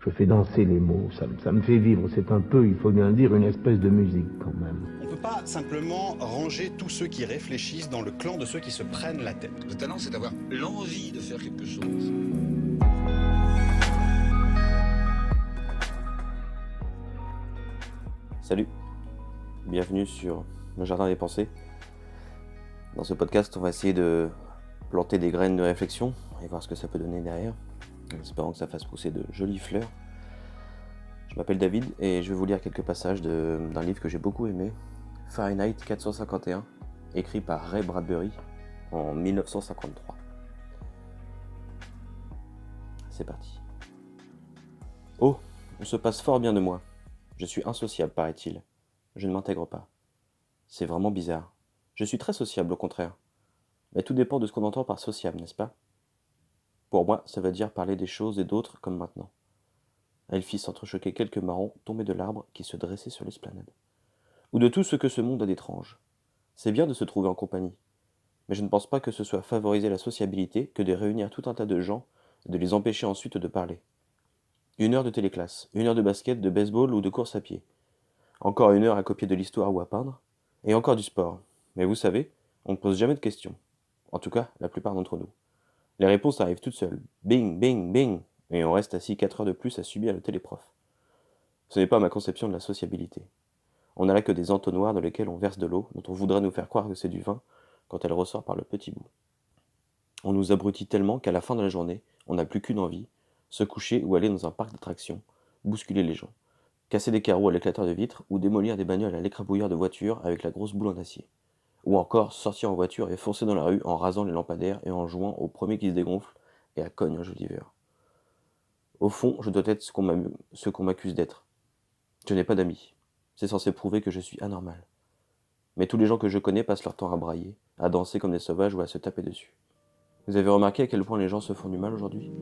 Je fais danser les mots, ça me fait vivre. C'est un peu, il faut bien le dire, une espèce de musique quand même. On ne peut pas simplement ranger tous ceux qui réfléchissent dans le clan de ceux qui se prennent la tête. Le talent, c'est d'avoir l'envie de faire quelque chose. Salut, bienvenue sur le Jardin des Pensées. Dans ce podcast, on va essayer de planter des graines de réflexion et voir ce que ça peut donner derrière, en espérant que ça fasse pousser de jolies fleurs. Je m'appelle David et je vais vous lire quelques passages d'un livre que j'ai beaucoup aimé, Fahrenheit 451, écrit par Ray Bradbury en 1953. C'est parti. Oh, on se passe fort bien de moi. Je suis insociable, paraît-il. Je ne m'intègre pas. C'est vraiment bizarre. Je suis très sociable, au contraire. Mais tout dépend de ce qu'on entend par sociable, n'est-ce pas? Pour moi, ça veut dire parler des choses et d'autres comme maintenant. Elle fit s'entrechoquer quelques marrons tombés de l'arbre qui se dressait sur l'esplanade. Ou de tout ce que ce monde a d'étrange. C'est bien de se trouver en compagnie. Mais je ne pense pas que ce soit favoriser la sociabilité que de réunir tout un tas de gens et de les empêcher ensuite de parler. 1 heure de téléclasse, 1 heure de basket, de baseball ou de course à pied. Encore 1 heure à copier de l'histoire ou à peindre. Et encore du sport. Mais vous savez, on ne pose jamais de questions. En tout cas, la plupart d'entre nous. Les réponses arrivent toutes seules. Bing, bing, bing. Et on reste assis 4 heures de plus à subir le téléprof. Ce n'est pas ma conception de la sociabilité. On n'a là que des entonnoirs dans lesquels on verse de l'eau, dont on voudrait nous faire croire que c'est du vin, quand elle ressort par le petit bout. On nous abrutit tellement qu'à la fin de la journée, on n'a plus qu'une envie, se coucher ou aller dans un parc d'attractions, bousculer les gens, casser des carreaux à l'éclateur de vitres ou démolir des bagnoles à l'écrabouilleur de voitures avec la grosse boule en acier. Ou encore sortir en voiture et foncer dans la rue en rasant les lampadaires et en jouant au premier qui se dégonfle et à cogne un joli verre. Au fond, je dois être ce qu'on m'accuse d'être. Je n'ai pas d'amis. C'est censé prouver que je suis anormal. Mais tous les gens que je connais passent leur temps à brailler, à danser comme des sauvages ou à se taper dessus. Vous avez remarqué à quel point les gens se font du mal aujourd'hui ?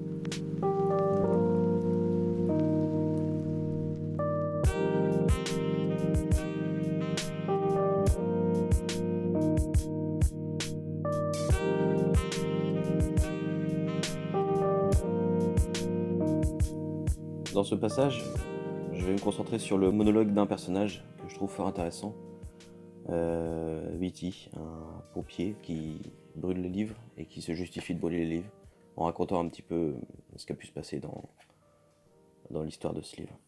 Dans ce passage, je vais me concentrer sur le monologue d'un personnage que je trouve fort intéressant. Viti, un pompier qui brûle les livres et qui se justifie de brûler les livres en racontant un petit peu ce qui a pu se passer dans l'histoire de ce livre.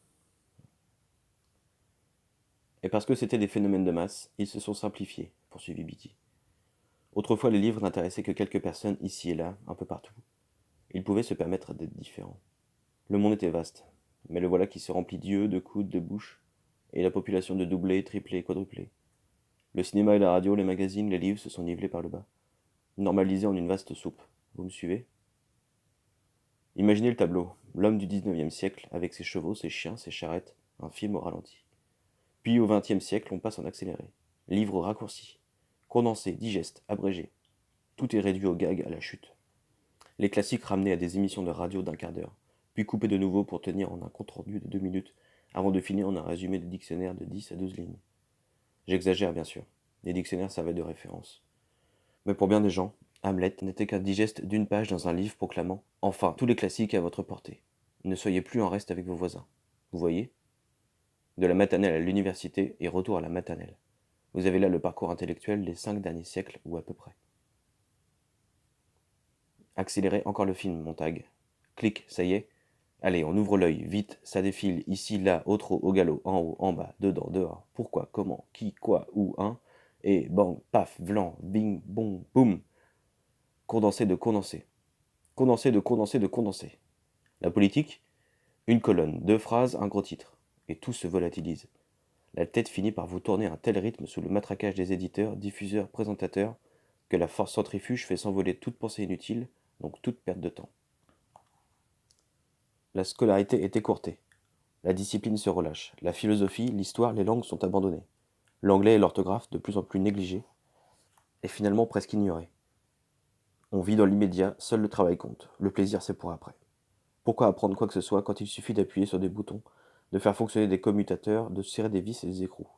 Et parce que c'était des phénomènes de masse, ils se sont simplifiés, poursuivit Beatty. Autrefois, les livres n'intéressaient que quelques personnes ici et là, un peu partout. Ils pouvaient se permettre d'être différents. Le monde était vaste, mais le voilà qui se remplit d'yeux, de coudes, de bouches, et la population de doubler, tripler, quadrupler. Le cinéma et la radio, les magazines, les livres se sont nivelés par le bas, normalisés en une vaste soupe. Vous me suivez? Imaginez le tableau, l'homme du 19e siècle, avec ses chevaux, ses chiens, ses charrettes, un film au ralenti. Puis au 20e siècle, on passe en accéléré. Livres raccourcis, condensés, digestes, abrégés. Tout est réduit au gag, à la chute. Les classiques ramenés à des émissions de radio d'1 quart d'heure, puis coupés de nouveau pour tenir en un compte-rendu de 2 minutes, avant de finir en un résumé de dictionnaire de 10 à 12 lignes. J'exagère bien sûr, les dictionnaires servaient de référence. Mais pour bien des gens, Hamlet n'était qu'un digeste d'une page dans un livre proclamant « Enfin, tous les classiques à votre portée. Ne soyez plus en reste avec vos voisins. » Vous voyez ? De la maternelle à l'université et retour à la maternelle. Vous avez là le parcours intellectuel des 5 derniers siècles, ou à peu près. Accélérez encore le film, Montag. Clic, ça y est. Allez, on ouvre l'œil, vite, ça défile, ici, là, au trot, au galop, en haut, en bas, dedans, dehors, pourquoi, comment, qui, quoi, où, hein, et bang, paf, vlan, bing, bong, boum. Condensé de condensé. Condensé de condensé de condensé. La politique ? 1 colonne, 2 phrases, un gros titre. Et tout se volatilise. La tête finit par vous tourner à un tel rythme sous le matraquage des éditeurs, diffuseurs, présentateurs, que la force centrifuge fait s'envoler toute pensée inutile, donc toute perte de temps. La scolarité est écourtée. La discipline se relâche. La philosophie, l'histoire, les langues sont abandonnées. L'anglais et l'orthographe de plus en plus négligés, et finalement presque ignorés. On vit dans l'immédiat, seul le travail compte. Le plaisir, c'est pour après. Pourquoi apprendre quoi que ce soit quand il suffit d'appuyer sur des boutons, de faire fonctionner des commutateurs, de serrer des vis et des écrous?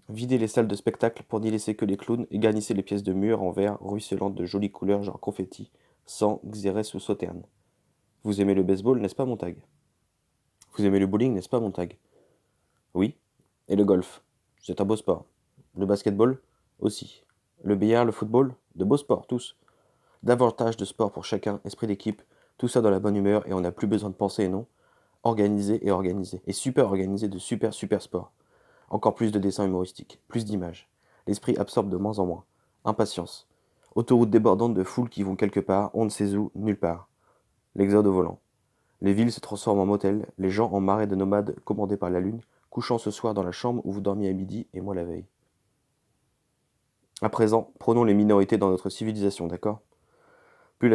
Videz les salles de spectacle pour n'y laisser que les clowns et garnissez les pièces de mur en verre ruisselantes de jolies couleurs genre confetti, sang, xérès ou sauterne. Vous aimez le baseball, n'est-ce pas, Montag? Vous aimez le bowling, n'est-ce pas, Montag? Oui. Et le golf? C'est un beau sport. Le basketball? Aussi. Le billard, le football? De beaux sports, tous. Davantage de sport pour chacun, esprit d'équipe, tout ça dans la bonne humeur et on n'a plus besoin de penser, non? Organisé et organisé. Et super organisé de super super sport. Encore plus de dessins humoristiques, plus d'images. L'esprit absorbe de moins en moins. Impatience. Autoroute débordante de foules qui vont quelque part, on ne sait où, nulle part. L'exode au volant. Les villes se transforment en motels, les gens en marées de nomades commandés par la lune, couchant ce soir dans la chambre où vous dormiez à midi et moi la veille. À présent, prenons les minorités dans notre civilisation, d'accord? Plus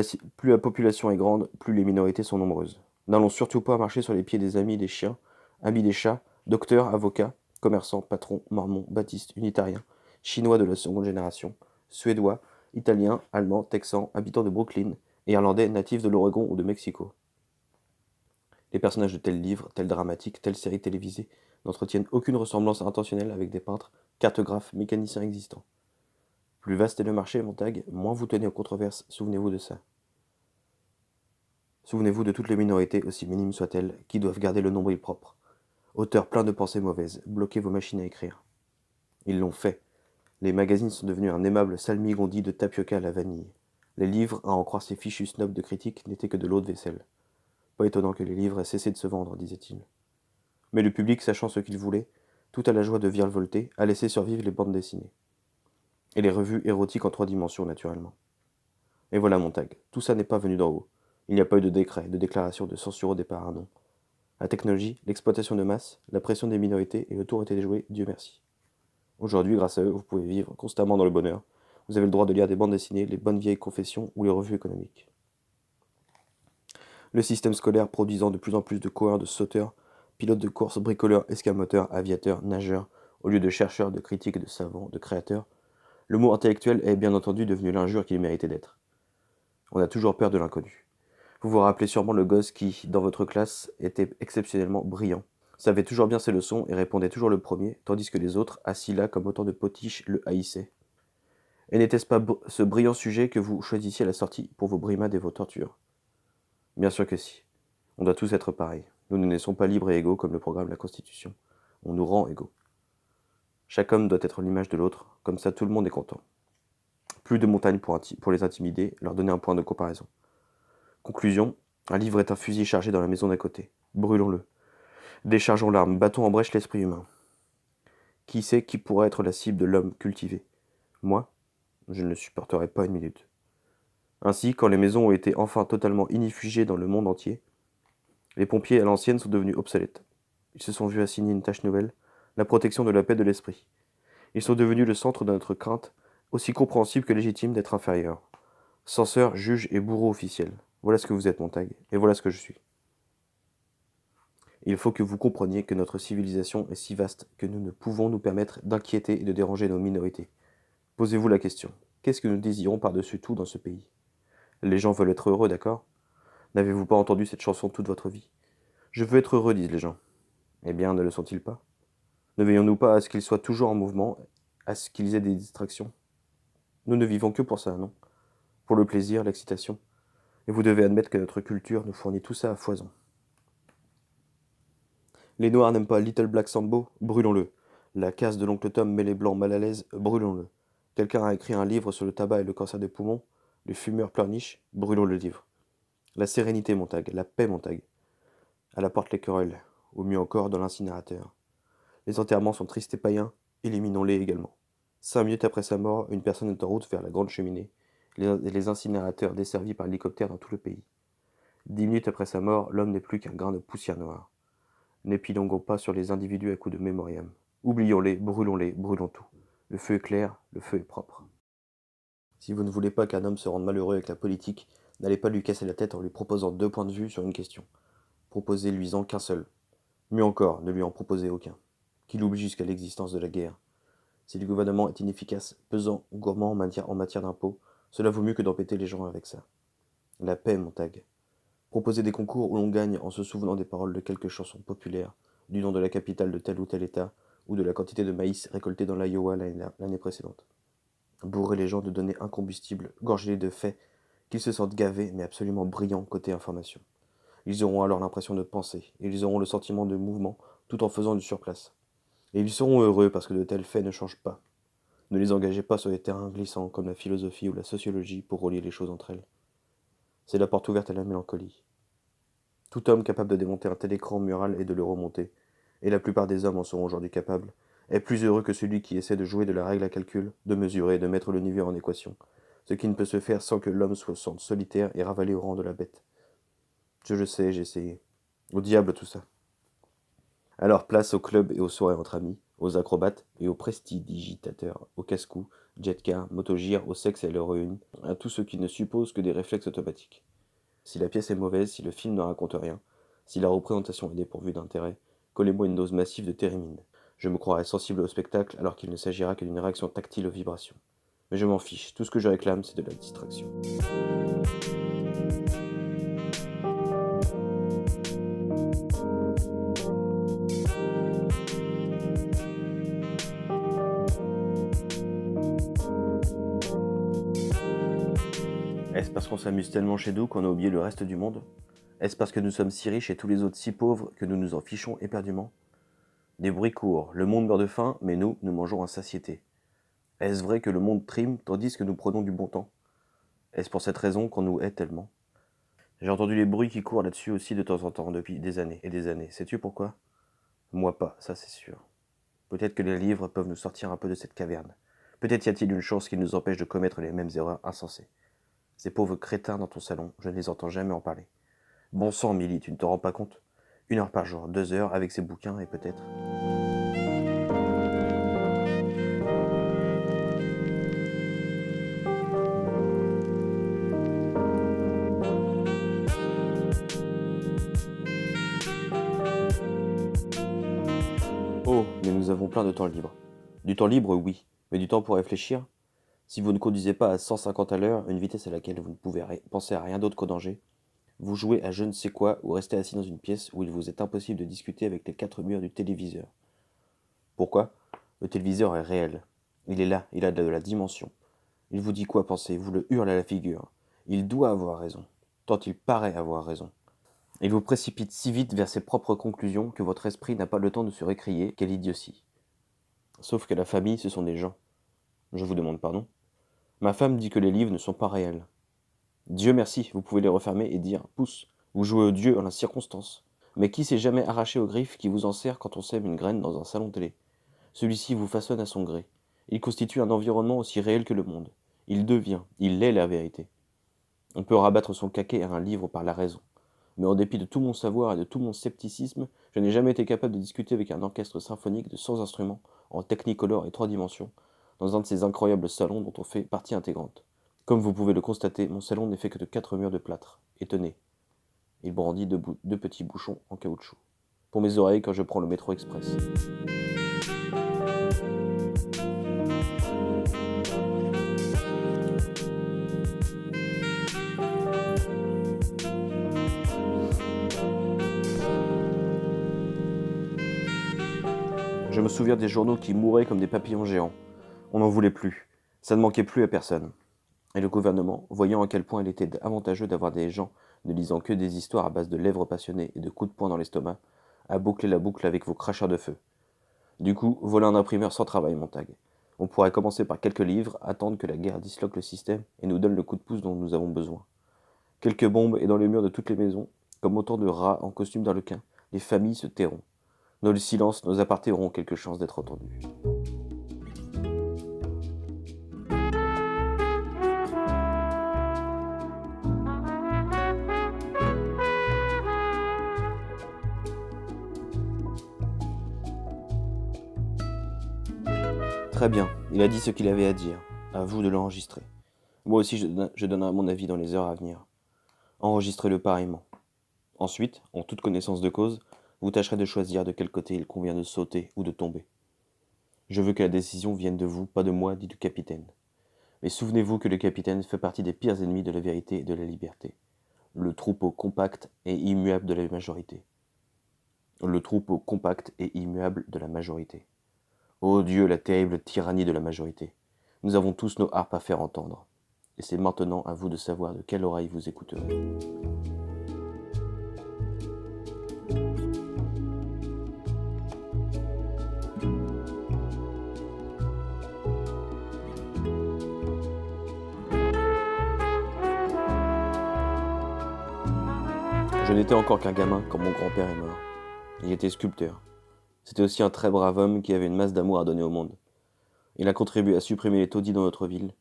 la population est grande, plus les minorités sont nombreuses. N'allons surtout pas marcher sur les pieds des amis des chiens, amis des chats, docteurs, avocats, commerçants, patrons, mormons, baptistes, unitariens, chinois de la seconde génération, suédois, italiens, allemands, texans, habitants de Brooklyn, et irlandais natifs de l'Oregon ou de Mexico. Les personnages de tels livres, tels dramatiques, telles séries télévisées n'entretiennent aucune ressemblance intentionnelle avec des peintres, cartographes, mécaniciens existants. Plus vaste est le marché, Montag, moins vous tenez aux controverses, souvenez-vous de ça. Souvenez-vous de toutes les minorités, aussi minimes soient-elles, qui doivent garder le nombril propre. Auteurs pleins de pensées mauvaises, bloquez vos machines à écrire. Ils l'ont fait. Les magazines sont devenus un aimable salmigondi de tapioca à la vanille. Les livres, à en croire ces fichus snobs de critiques, n'étaient que de l'eau de vaisselle. Pas étonnant que les livres aient cessé de se vendre, disait-il. Mais le public, sachant ce qu'il voulait, tout à la joie de virevolter, a laissé survivre les bandes dessinées. Et les revues érotiques en 3 dimensions, naturellement. Et voilà, Montag, tout ça n'est pas venu d'en haut. Il n'y a pas eu de décret, de déclaration, de censure au départ, non. La technologie, l'exploitation de masse, la pression des minorités et le tour était déjoué, Dieu merci. Aujourd'hui, grâce à eux, vous pouvez vivre constamment dans le bonheur. Vous avez le droit de lire des bandes dessinées, les bonnes vieilles confessions ou les revues économiques. Le système scolaire produisant de plus en plus de coureurs, de sauteurs, pilotes de course, bricoleurs, escamoteurs, aviateurs, nageurs, au lieu de chercheurs, de critiques, de savants, de créateurs, le mot intellectuel est bien entendu devenu l'injure qu'il méritait d'être. On a toujours peur de l'inconnu. Vous vous rappelez sûrement le gosse qui, dans votre classe, était exceptionnellement brillant, savait toujours bien ses leçons et répondait toujours le premier, tandis que les autres, assis là comme autant de potiches, le haïssaient. Et n'était-ce pas ce brillant sujet que vous choisissiez à la sortie pour vos brimades et vos tortures? Bien sûr que si. On doit tous être pareils. Nous ne naissons pas libres et égaux comme le programme la Constitution. On nous rend égaux. Chaque homme doit être l'image de l'autre, comme ça tout le monde est content. Plus de montagnes pour les intimider, leur donner un point de comparaison. Conclusion, un livre est un fusil chargé dans la maison d'à côté. Brûlons-le. Déchargeons l'arme, battons en brèche l'esprit humain. Qui sait qui pourra être la cible de l'homme cultivé? Moi, je ne le supporterai pas une minute. Ainsi, quand les maisons ont été enfin totalement inifugées dans le monde entier, les pompiers à l'ancienne sont devenus obsolètes. Ils se sont vus assigner une tâche nouvelle, la protection de la paix de l'esprit. Ils sont devenus le centre de notre crainte, aussi compréhensible que légitime d'être inférieur. Censeur, juge et bourreau officiel. Voilà ce que vous êtes, Montag, et voilà ce que je suis. Il faut que vous compreniez que notre civilisation est si vaste que nous ne pouvons nous permettre d'inquiéter et de déranger nos minorités. Posez-vous la question. Qu'est-ce que nous désirons par-dessus tout dans ce pays? Les gens veulent être heureux, d'accord? N'avez-vous pas entendu cette chanson toute votre vie? Je veux être heureux, disent les gens. Eh bien, ne le sont-ils pas? Ne veillons-nous pas à ce qu'ils soient toujours en mouvement, à ce qu'ils aient des distractions? Nous ne vivons que pour ça, non? Pour le plaisir, l'excitation. Et vous devez admettre que notre culture nous fournit tout ça à foison. Les Noirs n'aiment pas Little Black Sambo, brûlons-le. La casse de l'oncle Tom met les Blancs mal à l'aise, brûlons-le. Quelqu'un a écrit un livre sur le tabac et le cancer des poumons, les fumeurs pleurnichent, brûlons le livre. La sérénité, Montag, la paix, Montag. À la porte les querelles, ou mieux encore dans l'incinérateur. Les enterrements sont tristes et païens, éliminons-les également. 5 minutes après sa mort, une personne est en route vers la grande cheminée, les incinérateurs desservis par hélicoptère dans tout le pays. 10 minutes après sa mort, l'homme n'est plus qu'un grain de poussière noire. N'épilonguons pas sur les individus à coups de mémoriam. Oublions-les, brûlons tout. Le feu est clair, le feu est propre. Si vous ne voulez pas qu'un homme se rende malheureux avec la politique, n'allez pas lui casser la tête en lui proposant 2 points de vue sur une question. Proposez-lui-en qu'un seul. Mieux encore, ne lui en proposez aucun. Qu'il oublie jusqu'à l'existence de la guerre. Si le gouvernement est inefficace, pesant ou gourmand en matière d'impôts, cela vaut mieux que d'embêter les gens avec ça. La paix, Montag. Proposez des concours où l'on gagne en se souvenant des paroles de quelques chansons populaires, du nom de la capitale de tel ou tel État, ou de la quantité de maïs récolté dans l'Iowa l'année précédente. Bourrez les gens de données incombustibles, gorgez-les de faits, qu'ils se sentent gavés mais absolument brillants côté information. Ils auront alors l'impression de penser, et ils auront le sentiment de mouvement tout en faisant du surplace. Et ils seront heureux parce que de tels faits ne changent pas. Ne les engagez pas sur des terrains glissants comme la philosophie ou la sociologie pour relier les choses entre elles. C'est la porte ouverte à la mélancolie. Tout homme capable de démonter un tel écran mural et de le remonter, et la plupart des hommes en seront aujourd'hui capables, est plus heureux que celui qui essaie de jouer de la règle à calcul, de mesurer et de mettre le niveau en équation, ce qui ne peut se faire sans que l'homme soit sente solitaire et ravalé au rang de la bête. Je le sais, j'ai essayé. Au diable tout ça. Alors place aux clubs et aux soirées entre amis, aux acrobates et aux prestidigitateurs, aux casse-cou, jet-car, motogir, au sexe et à l'héroïne, à tous ceux qui ne supposent que des réflexes automatiques. Si la pièce est mauvaise, si le film ne raconte rien, si la représentation est dépourvue d'intérêt, collez-moi une dose massive de thérémine. Je me croirais sensible au spectacle alors qu'il ne s'agira que d'une réaction tactile aux vibrations. Mais je m'en fiche, tout ce que je réclame, c'est de la distraction. Est-ce parce qu'on s'amuse tellement chez nous qu'on a oublié le reste du monde? Est-ce parce que nous sommes si riches et tous les autres si pauvres que nous nous en fichons éperdument? Des bruits courent, le monde meurt de faim, mais nous mangeons à satiété. Est-ce vrai que le monde trime tandis que nous prenons du bon temps? Est-ce pour cette raison qu'on nous hait tellement? J'ai entendu les bruits qui courent là-dessus aussi de temps en temps depuis des années et des années. Sais-tu pourquoi? Moi pas, ça c'est sûr. Peut-être que les livres peuvent nous sortir un peu de cette caverne. Peut-être y a-t-il une chance qu'ils nous empêchent de commettre les mêmes erreurs insensées. Ces pauvres crétins dans ton salon, je ne les entends jamais en parler. Bon sang, Milly, tu ne te rends pas compte? 1 heure par jour, 2 heures avec ces bouquins et peut-être... Oh, mais nous avons plein de temps libre. Du temps libre, oui, mais du temps pour réfléchir? Si vous ne conduisez pas à 150 à l'heure, une vitesse à laquelle vous ne pouvez penser à rien d'autre qu'au danger, vous jouez à je ne sais quoi ou restez assis dans une pièce où il vous est impossible de discuter avec les 4 murs du téléviseur. Pourquoi? Le téléviseur est réel. Il est là, il a de la dimension. Il vous dit quoi penser, vous le hurle à la figure. Il doit avoir raison, tant il paraît avoir raison. Il vous précipite si vite vers ses propres conclusions que votre esprit n'a pas le temps de se récrier, quelle idiotie. Sauf que la famille, ce sont des gens. Je vous demande pardon. Ma femme dit que les livres ne sont pas réels. Dieu merci, vous pouvez les refermer et dire « pousse ». Vous jouez au Dieu en la circonstance. Mais qui s'est jamais arraché aux griffes qui vous en sert quand on sème une graine dans un salon télé? Celui-ci vous façonne à son gré. Il constitue un environnement aussi réel que le monde. Il est la vérité. On peut rabattre son caquet à un livre par la raison. Mais en dépit de tout mon savoir et de tout mon scepticisme, je n'ai jamais été capable de discuter avec un orchestre symphonique de 100 instruments, en technicolor et 3 dimensions, dans un de ces incroyables salons dont on fait partie intégrante. Comme vous pouvez le constater, mon salon n'est fait que de 4 murs de plâtre. Et tenez, il brandit 2 petits bouchons en caoutchouc. Pour mes oreilles quand je prends le métro express. Je me souviens des journaux qui mouraient comme des papillons géants. On n'en voulait plus. Ça ne manquait plus à personne. Et le gouvernement, voyant à quel point il était avantageux d'avoir des gens ne lisant que des histoires à base de lèvres passionnées et de coups de poing dans l'estomac, a bouclé la boucle avec vos crachats de feu. Du coup, voilà un imprimeur sans travail, Montag. On pourrait commencer par quelques livres, attendre que la guerre disloque le système et nous donne le coup de pouce dont nous avons besoin. Quelques bombes et dans les murs de toutes les maisons, comme autant de rats en costume d'arlequin, les familles se tairont. Nos silences, nos apartés auront quelque chance d'être entendus. Très bien, il a dit ce qu'il avait à dire. À vous de l'enregistrer. Moi aussi je donnerai mon avis dans les heures à venir. Enregistrez-le pareillement. Ensuite, en toute connaissance de cause, vous tâcherez de choisir de quel côté il convient de sauter ou de tomber. Je veux que la décision vienne de vous, pas de moi, dit le capitaine. Mais souvenez-vous que le capitaine fait partie des pires ennemis de la vérité et de la liberté. Le troupeau compact et immuable de la majorité. Le troupeau compact et immuable de la majorité. Ô Dieu, la terrible tyrannie de la majorité. Nous avons tous nos harpes à faire entendre. Et c'est maintenant à vous de savoir de quelle oreille vous écouterez. Je n'étais encore qu'un gamin quand mon grand-père est mort. Il était sculpteur. C'était aussi un très brave homme qui avait une masse d'amour à donner au monde. Il a contribué à supprimer les taudis dans notre ville.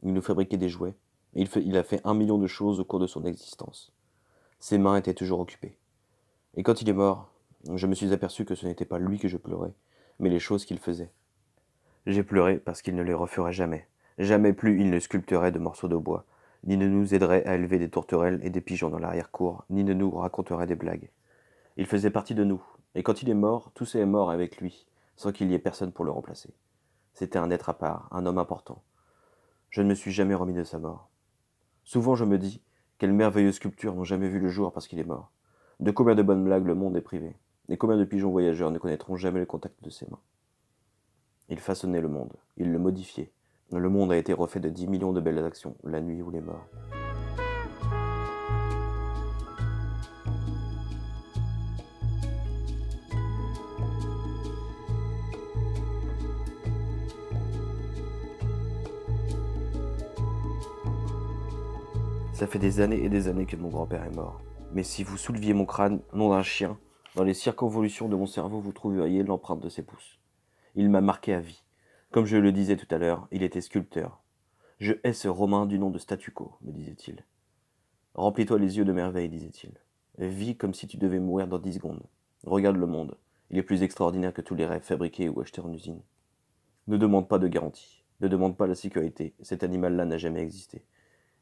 Il nous fabriquait des jouets. Et il a fait 1 million de choses au cours de son existence. Ses mains étaient toujours occupées. Et quand il est mort, je me suis aperçu que ce n'était pas lui que je pleurais, mais les choses qu'il faisait. J'ai pleuré parce qu'il ne les referait jamais. Jamais plus il ne sculpterait de morceaux de bois, ni ne nous aiderait à élever des tourterelles et des pigeons dans l'arrière-cour, ni ne nous raconterait des blagues. Il faisait partie de nous, et quand il est mort, tout est mort avec lui, sans qu'il y ait personne pour le remplacer. C'était un être à part, un homme important. Je ne me suis jamais remis de sa mort. Souvent je me dis, quelles merveilleuses sculptures n'ont jamais vu le jour parce qu'il est mort. De combien de bonnes blagues le monde est privé, et combien de pigeons voyageurs ne connaîtront jamais le contact de ses mains. Il façonnait le monde, il le modifiait. Le monde a été refait de 10 millions de belles actions, la nuit où il est mort. Ça fait des années et des années que mon grand-père est mort. Mais si vous souleviez mon crâne, nom d'un chien, dans les circonvolutions de mon cerveau, vous trouveriez l'empreinte de ses pouces. Il m'a marqué à vie. Comme je le disais tout à l'heure, il était sculpteur. Je hais ce Romain du nom de statu quo, me disait-il. Remplis-toi les yeux de merveille, disait-il. Vis comme si tu devais mourir dans 10 secondes. Regarde le monde. Il est plus extraordinaire que tous les rêves fabriqués ou achetés en usine. Ne demande pas de garantie. Ne demande pas la sécurité. Cet animal-là n'a jamais existé.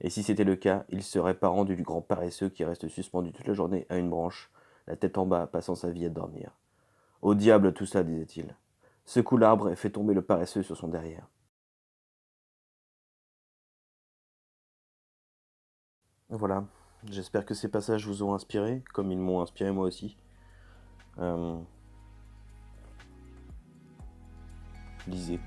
Et si c'était le cas, il serait parent du grand paresseux qui reste suspendu toute la journée à une branche, la tête en bas, passant sa vie à dormir. Au diable tout ça, disait-il. Secoue l'arbre et fais tomber le paresseux sur son derrière. Voilà, j'espère que ces passages vous ont inspiré, comme ils m'ont inspiré moi aussi. Lisez.